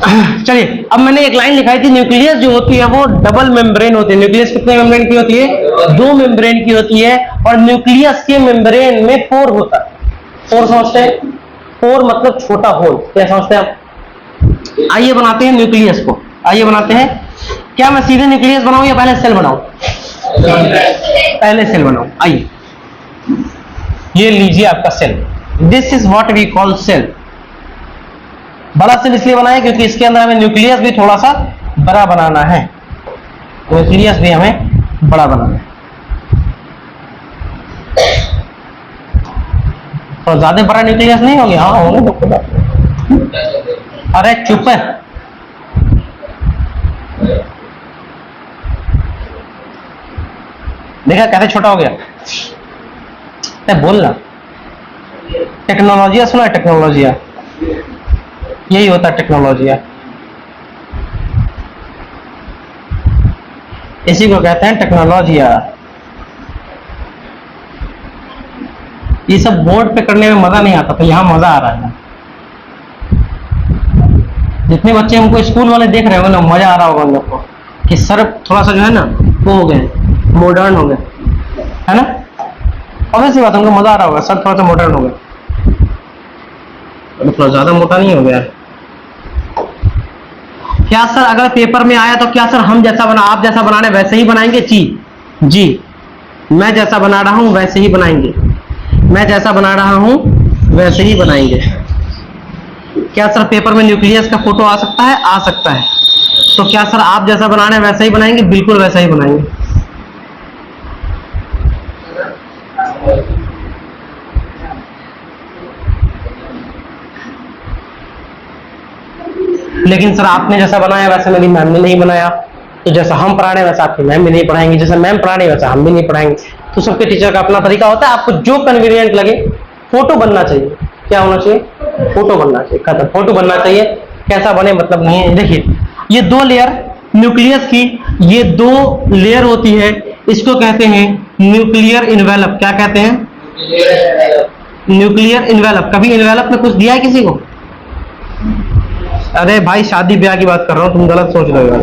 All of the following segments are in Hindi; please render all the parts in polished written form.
चलिए, अब मैंने एक लाइन लिखाई थी, न्यूक्लियस जो होती है वो डबल मेम्ब्रेन होती है। न्यूक्लियस कितने मेम्ब्रेन की होती है? 2 मेम्ब्रेन की होती है। और न्यूक्लियस के मेम्ब्रेन में पोर होता है। पोर समझते हैं? पोर मतलब छोटा होल, क्या समझते हैं आप? आइए बनाते हैं न्यूक्लियस को, आइए बनाते हैं। क्या मैं सीधे न्यूक्लियस बनाऊं या पहले सेल बनाऊं? पहले सेल बनाऊं। आइए, ये लीजिए आपका cell. This is what we call cell. बड़ा सेल इसलिए बनाया क्योंकि इसके अंदर हमें न्यूक्लियस भी थोड़ा सा बड़ा बनाना है। न्यूक्लियस भी हमें बड़ा बनाना है। तो ज्यादा बड़ा न्यूक्लियस नहीं हो गया? हाँ होंगे तो। अरे चुप है। देखा कैसे छोटा हो गया? बोलना। टेक्नोलॉजिया सुना है? टेक्नोलॉजिया, यही होता है टेक्नोलॉजिया। इसी को कहते हैं टेक्नोलॉजिया। ये सब बोर्ड पे करने में मजा नहीं आता, तो यहां मजा आ रहा है। जितने बच्चे हमको स्कूल वाले देख रहे होंगे ना, मजा आ रहा होगा उन लोग को कि सर थोड़ा सा जो है ना वो हो गए, मॉडर्न हो गए, है ना? ऑब्वियस सी बात, हमको मजा आ रहा होगा, सर थोड़ा सा मॉडर्न हो गए, थोड़ा ज्यादा मोटा नहीं हो गया। क्या सर अगर पेपर में आया तो क्या सर हम जैसा बना, आप जैसा बना रहे वैसे ही बनाएंगे? जी, मैं जैसा बना रहा हूं वैसे ही बनाएंगे। मैं जैसा बना रहा हूं वैसे ही बनाएंगे। क्या सर पेपर में न्यूक्लियस का फोटो आ सकता है? आ सकता है। तो क्या सर आप जैसा बना रहे हैं वैसा ही बनाएंगे? बिल्कुल वैसा ही बनाएंगे। लेकिन सर आपने जैसा बनाया वैसा मेरी मैम ने नहीं बनाया, तो जैसा हम पढ़ा रहे हैं वैसा आपकी मैम भी नहीं पढ़ाएंगे, जैसा मैम पढ़ा रही है वैसा हम भी नहीं पढ़ाएंगे। तो सबके टीचर का अपना तरीका होता है। आपको जो कन्वीनियंट लगे, फोटो बनना चाहिए। क्या होना चाहिए? फोटो बनना चाहिए। खत्म, फोटो बनना चाहिए। कैसा बने मतलब नहीं है। देखिए, ये 2 लेयर न्यूक्लियस की, ये 2 लेयर होती है, इसको कहते हैं न्यूक्लियर इन्वेलप। क्या कहते हैं? Nuclear envelope. कभी इन्वेलप में कुछ दिया है किसी को? अरे भाई शादी ब्याह की बात कर रहा हूं, तुम गलत सोच रहे हो।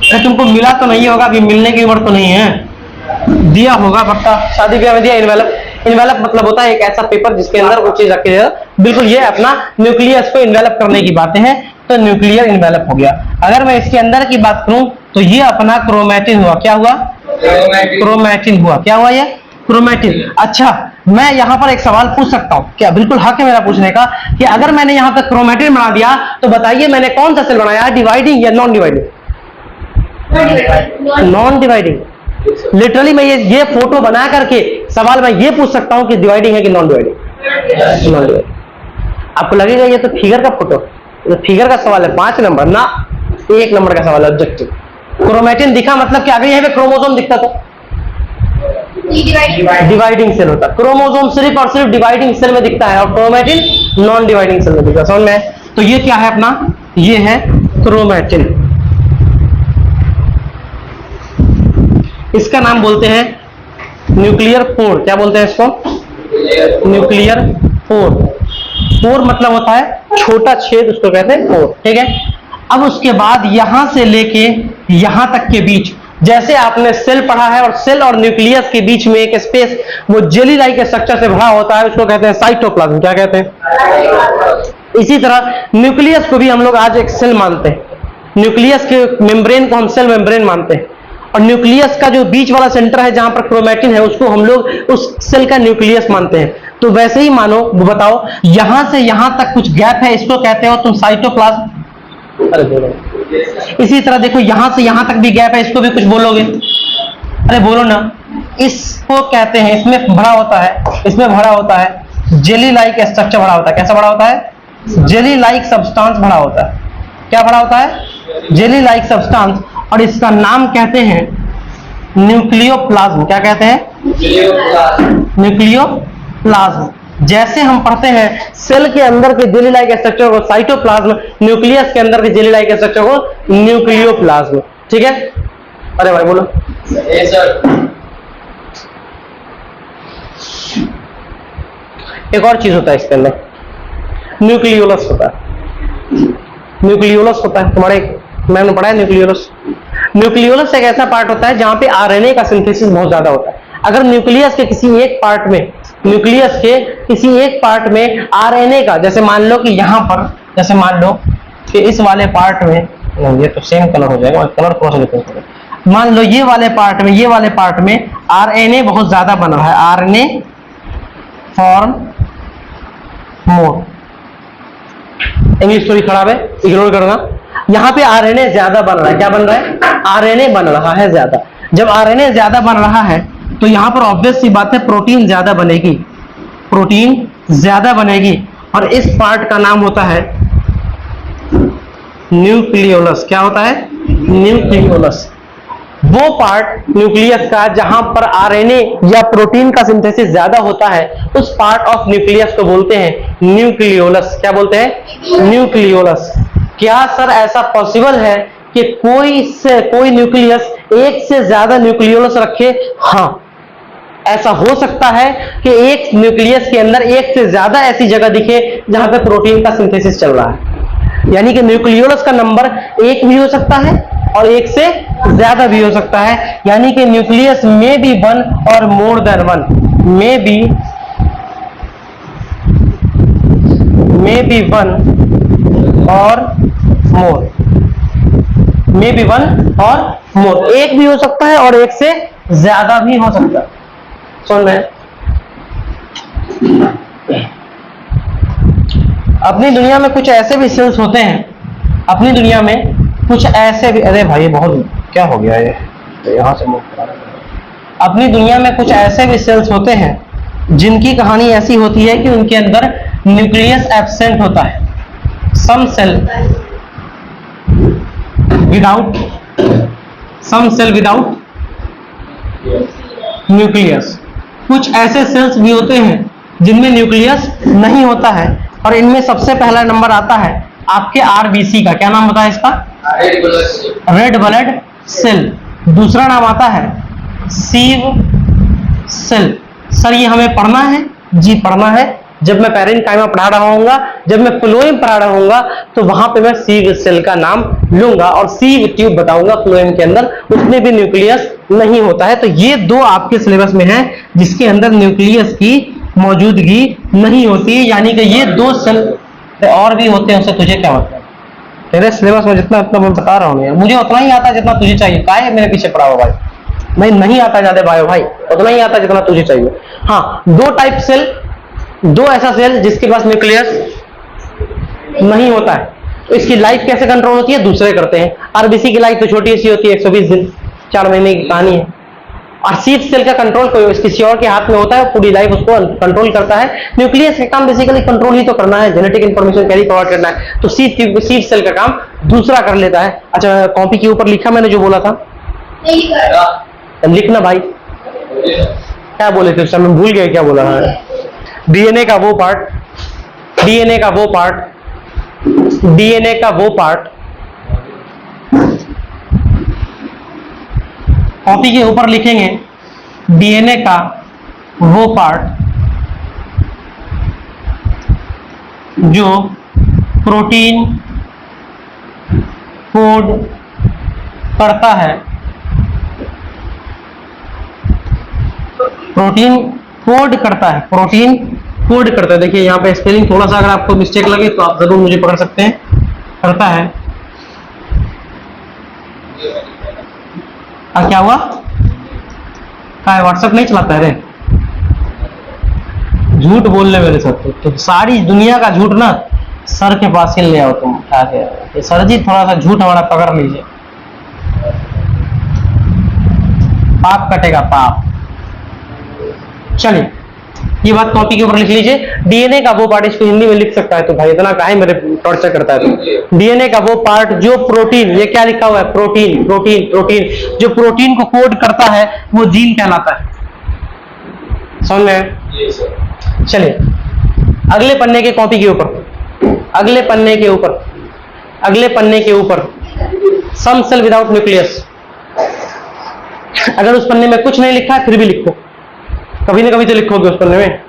अरे तुमको मिला तो नहीं होगा, अभी मिलने की उम्र तो नहीं है। दिया होगा पक्का, शादी ब्याह में दिया इन्वेलप। इन्वेलप मतलब होता है एक ऐसा पेपर जिसके अंदर कुछ चीज रखी है। बिल्कुल, ये अपना न्यूक्लियस को इन्वेलप करने की बातें हैं, तो न्यूक्लियर इन्वेलप हो गया। अगर मैं इसके अंदर की बात करूं तो ये अपना क्रोमैटिन हुआ। क्या हुआ? क्रोमैटिन हुआ। क्या हुआ? ये क्रोमैटिन। अच्छा, मैं यहां पर एक सवाल पूछ सकता हूं क्या? बिल्कुल हक है मेरा पूछने का कि अगर मैंने यहां तक क्रोमैटिन बना दिया तो बताइए मैंने कौन सा सेल बनाया? डिवाइडिंग या non dividing? Non dividing. Literally मैं ये फोटो बना करके सवाल मैं ये पूछ सकता हूं कि डिवाइडिंग है कि नॉन डिवाइडिंग? Non dividing. आपको लगेगा ये तो फिगर का फोटो, ये फिगर का सवाल है, 5 नंबर ना, 1 नंबर का सवाल है, ऑब्जेक्टिव। क्रोमैटिन दिखा मतलब क्या? अगर यहां पे क्रोमोसोम दिखता तो डिवाइडिंग सेल होता। क्रोमोसोम सिर्फ और सिर्फ डिवाइडिंग सेल में दिखता है और क्रोमैटिन नॉन डिवाइडिंग सेल में दिखता है। समझ में? तो ये क्या है अपना? ये है क्रोमैटिन। इसका नाम बोलते हैं न्यूक्लियर पोर। क्या बोलते हैं इसको? Nuclear pore. पोर मतलब होता है छोटा छेद, उसको कहते हैं पोर। ठीक है। अब उसके बाद यहां से लेके यहां तक के बीच, जैसे आपने सेल पढ़ा है और सेल और न्यूक्लियस के बीच में एक स्पेस वो जेली लाइक स्ट्रक्चर से भरा होता है, उसको कहते हैं साइटोप्लाज्म। क्या कहते हैं? इसी तरह न्यूक्लियस को भी हम लोग आज एक सेल मानते हैं। न्यूक्लियस के मेम्ब्रेन को हम सेल मेम्ब्रेन मानते हैं, और न्यूक्लियस का जो बीच वाला सेंटर है जहां पर क्रोमैटिन है उसको हम लोग उस सेल का न्यूक्लियस मानते हैं। तो वैसे ही मानो, बताओ यहां से यहां तक कुछ गैप है, इसको कहते हो तुम साइटोप्लाज्म। अरे बोलो। इसी तरह देखो यहां से यहां तक भी गैप है, इसको भी कुछ बोलोगे? अरे बोलो ना। इसको कहते हैं, इसमें भरा होता है, इसमें भरा होता है जेली लाइक स्ट्रक्चर भरा होता है। कैसा भरा होता है? जेली लाइक सब्सटेंस भरा होता है। क्या भरा होता है? Jelly like substance. और इसका नाम कहते हैं न्यूक्लियोप्लाज्म। क्या कहते हैं? न्यूक्लियोप्लाज्म। जैसे हम पढ़ते हैं सेल के अंदर के जेली लाइक स्ट्रक्चर को साइटोप्लाज्म, न्यूक्लियस के अंदर के जेली लाइक स्ट्रक्चर को न्यूक्लियोप्लाज्म। ठीक है? अरे भाई बोलो। एक और चीज होता है इसके अंदर, न्यूक्लियोलस होता है। न्यूक्लियोलस होता है, तुम्हारे मैंने पढ़ा है न्यूक्लियोलस। न्यूक्लियोलस एक ऐसा पार्ट होता है जहां पे आरएनए का सिंथेसिस बहुत ज्यादा होता है। अगर न्यूक्लियस के किसी एक पार्ट में, न्यूक्लियस के किसी एक पार्ट में आरएनए का, जैसे मान लो कि यहां पर, जैसे मान लो कि इस वाले पार्ट में, नहीं ये तो सेम कलर हो जाएगा, कलर थोड़ा सा डिफरेंस होगा। मान लो ये वाले पार्ट में, ये वाले पार्ट में आरएनए बहुत ज्यादा बन रहा है, आरएनए फॉर्म मोर, इंग्लिश थोड़ी खराब है, इग्नोर करना। यहां पे आरएनए ज्यादा बन रहा है, क्या बन रहा है? आरएनए बन रहा है ज्यादा। जब आरएनए ज्यादा बन रहा है तो यहां पर ऑब्वियस सी बात है प्रोटीन ज्यादा बनेगी, प्रोटीन ज्यादा बनेगी, और इस पार्ट का नाम होता है न्यूक्लियोलस। क्या होता है? न्यूक्लियोलस। वो पार्ट न्यूक्लियस का जहां पर आरएनए या प्रोटीन का सिंथेसिस ज्यादा होता है, उस पार्ट ऑफ न्यूक्लियस को बोलते हैं न्यूक्लियोलस। क्या बोलते हैं? न्यूक्लियोलस। क्या सर ऐसा पॉसिबल है कि कोई न्यूक्लियस एक से ज्यादा न्यूक्लियोलस रखे? हाँ, ऐसा हो सकता है कि एक न्यूक्लियस के अंदर एक से ज्यादा ऐसी जगह दिखे जहां पे प्रोटीन का सिंथेसिस चल रहा है। यानी कि न्यूक्लियोलस का नंबर एक भी हो सकता है और एक से ज्यादा भी हो सकता है। यानी कि न्यूक्लियस में बी वन और मोर देन वन, में बी वन और मोर, में बी वन और मोर, एक भी हो सकता है और एक से ज्यादा भी हो सकता है। सुन रहे हैं? अपनी दुनिया में कुछ ऐसे भी सेल्स होते हैं, अपनी दुनिया में कुछ ऐसे भी, अरे भाई बहुत क्या हो गया ये, तो यहां से मूव करा। अपनी दुनिया में कुछ ऐसे भी सेल्स होते हैं जिनकी कहानी ऐसी होती है कि उनके अंदर न्यूक्लियस एब्सेंट होता है। सम सेल विदाउट न्यूक्लियस। कुछ ऐसे सेल्स भी होते हैं जिनमें न्यूक्लियस नहीं होता है, और इनमें सबसे पहला नंबर आता है आपके आरबीसी का। क्या नाम होता है इसका? Red blood cell. दूसरा नाम आता है सीव सेल। सर ये हमें पढ़ना है? जी पढ़ना है। जब मैं पैरेन्काइमा पढ़ा रहा हूंगा, जब मैं फ्लोएम पढ़ा रहा हूंगा, तो वहां पे मैं सीव सेल का नाम लूंगा और सीव ट्यूब बताऊंगा फ्लोएम के अंदर, उसमें भी न्यूक्लियस नहीं होता है। तो ये दो आपके सिलेबस में है जिसके अंदर न्यूक्लियस की मौजूदगी नहीं होती है। यानी कि ये दो सेल और भी होते हैं, उससे तुझे क्या मतलब? तेरे सिलेबस में जितना इतना मैं बता रहा हूँ, मुझे उतना ही आता जितना तुझे चाहिए। क्या है मेरे पीछे पड़ा हुआ भाई? मैं नहीं आता ज्यादा भाई, उतना ही आता जितना तुझे चाहिए। हाँ, दो टाइप सेल, दो ऐसा सेल जिसके पास न्यूक्लियस नहीं होता है, तो इसकी लाइफ कैसे कंट्रोल होती है? दूसरे करते हैं। आरबीसी की लाइफ तो छोटी सी होती है, 120 दिन, 4 महीने की कहानी है। और सीव सेल का कंट्रोल कोई किसी और के हाथ में होता है, पूरी लाइफ उसको कंट्रोल करता है। न्यूक्लियस का काम बेसिकली कंट्रोल ही तो करना है, जेनेटिक इंफॉर्मेशन कैरी फॉरवर्ड करना है, तो सीव सेल का काम दूसरा कर लेता है। अच्छा, कॉपी के ऊपर लिखा मैंने जो बोला था? लिखना भाई, क्या बोले थे उस समय, भूल गए क्या बोला है? डीएनए का वो पार्ट, डीएनए का वो पार्ट कॉपी के ऊपर लिखेंगे, डीएनए का वो पार्ट जो प्रोटीन कोड करता है, प्रोटीन कोड करता है, प्रोटीन कोड करता है। देखिए यहाँ पे स्पेलिंग थोड़ा सा अगर आपको मिस्टेक लगे तो आप जरूर मुझे पकड़ सकते हैं। करता है, क्या हुआ? क्या व्हाट्सएप नहीं चलाता है रे? झूठ बोलने मेरे साथ तो सारी दुनिया का झूठ ना सर के पास ही ले आओ तुम। क्या सर जी थोड़ा सा झूठ हमारा पकड़ लीजिए, पाप कटेगा पाप। चलिए ये बात कॉपी के ऊपर लिख लीजिए। डीएनए का वो पार्ट, इसको हिंदी में लिख सकता है तो भाई इतना काहे मेरे टॉर्चर करता है तो। डीएनए का वो पार्ट जो प्रोटीन, ये क्या लिखा हुआ है? प्रोटीन, प्रोटीन, प्रोटीन, जो प्रोटीन को कोड करता है वो जीन कहलाता है। समझ में? चलिए अगले पन्ने के कॉपी के ऊपर, अगले पन्ने के ऊपर सम सेल विदाउट न्यूक्लियस। अगर उस पन्ने में कुछ नहीं लिखा है फिर भी लिखो, कभी ना कभी तो लिखोगे उस पन्ने में।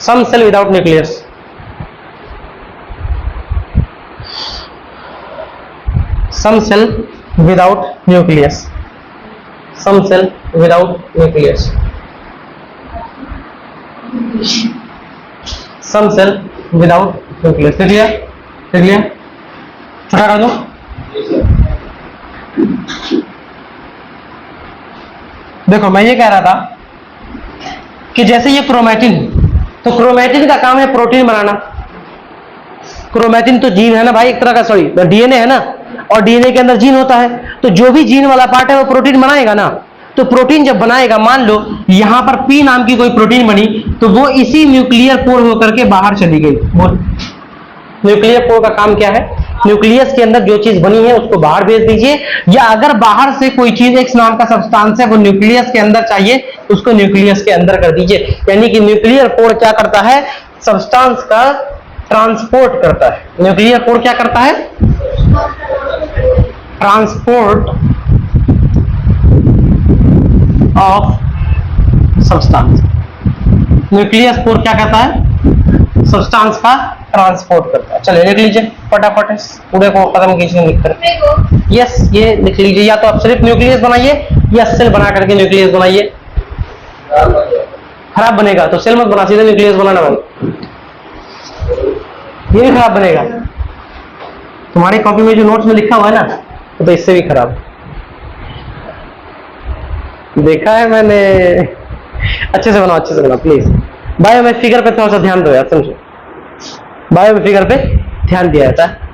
Some cell without nucleus, some cell without nucleus, some cell without nucleus, some cell without nucleus. लिख लिया, लिख लिया, छोटा कर दो। देखो मैं ये कह रहा था कि जैसे ये क्रोमैटिन, तो क्रोमैटिन का काम है प्रोटीन बनाना। क्रोमैटिन तो जीन है ना भाई, एक तरह का, सॉरी डीएनए है ना, और डीएनए के अंदर जीन होता है, तो जो भी जीन वाला पार्ट है वो प्रोटीन बनाएगा ना। तो प्रोटीन जब बनाएगा, मान लो यहां पर पी नाम की कोई प्रोटीन बनी, तो वो इसी न्यूक्लियर पोर होकर के बाहर चली गई। बोल, न्यूक्लियर पोर का काम क्या है? न्यूक्लियस के अंदर जो चीज बनी है उसको बाहर भेज दीजिए, या अगर बाहर से कोई चीज एक्स नाम का सब्सटेंस है वो न्यूक्लियस के अंदर चाहिए, उसको न्यूक्लियस के अंदर कर दीजिए। यानी कि न्यूक्लियर पोर क्या करता है? सब्सटेंस का ट्रांसपोर्ट करता है। न्यूक्लियर पोर क्या करता है? Transport of substance. न्यूक्लियस पोर क्या करता है? सब्सटेंस का ट्रांसपोर्ट करता है। चलिए लिख लीजिए फटाफट, पूरे को खत्म कीजिए लिख कर। यस, ये लिख लीजिए, या तो आप सिर्फ न्यूक्लियस बनाइए या सेल बना करके न्यूक्लियस बनाइए। खराब बनेगा तो सेल मत बना, सीधे न्यूक्लियस बनाना भाई, ये भी खराब बनेगा। तुम्हारी कॉपी में जो नोट्स में लिखा हुआ है ना, तो इससे भी खराब देखा है मैंने। अच्छे से बनाओ, अच्छे से बनाओ प्लीज। बायो में फिगर पे थोड़ा सा ध्यान दो यार, समझो, बायो में फिगर पे ध्यान दिया जाता है।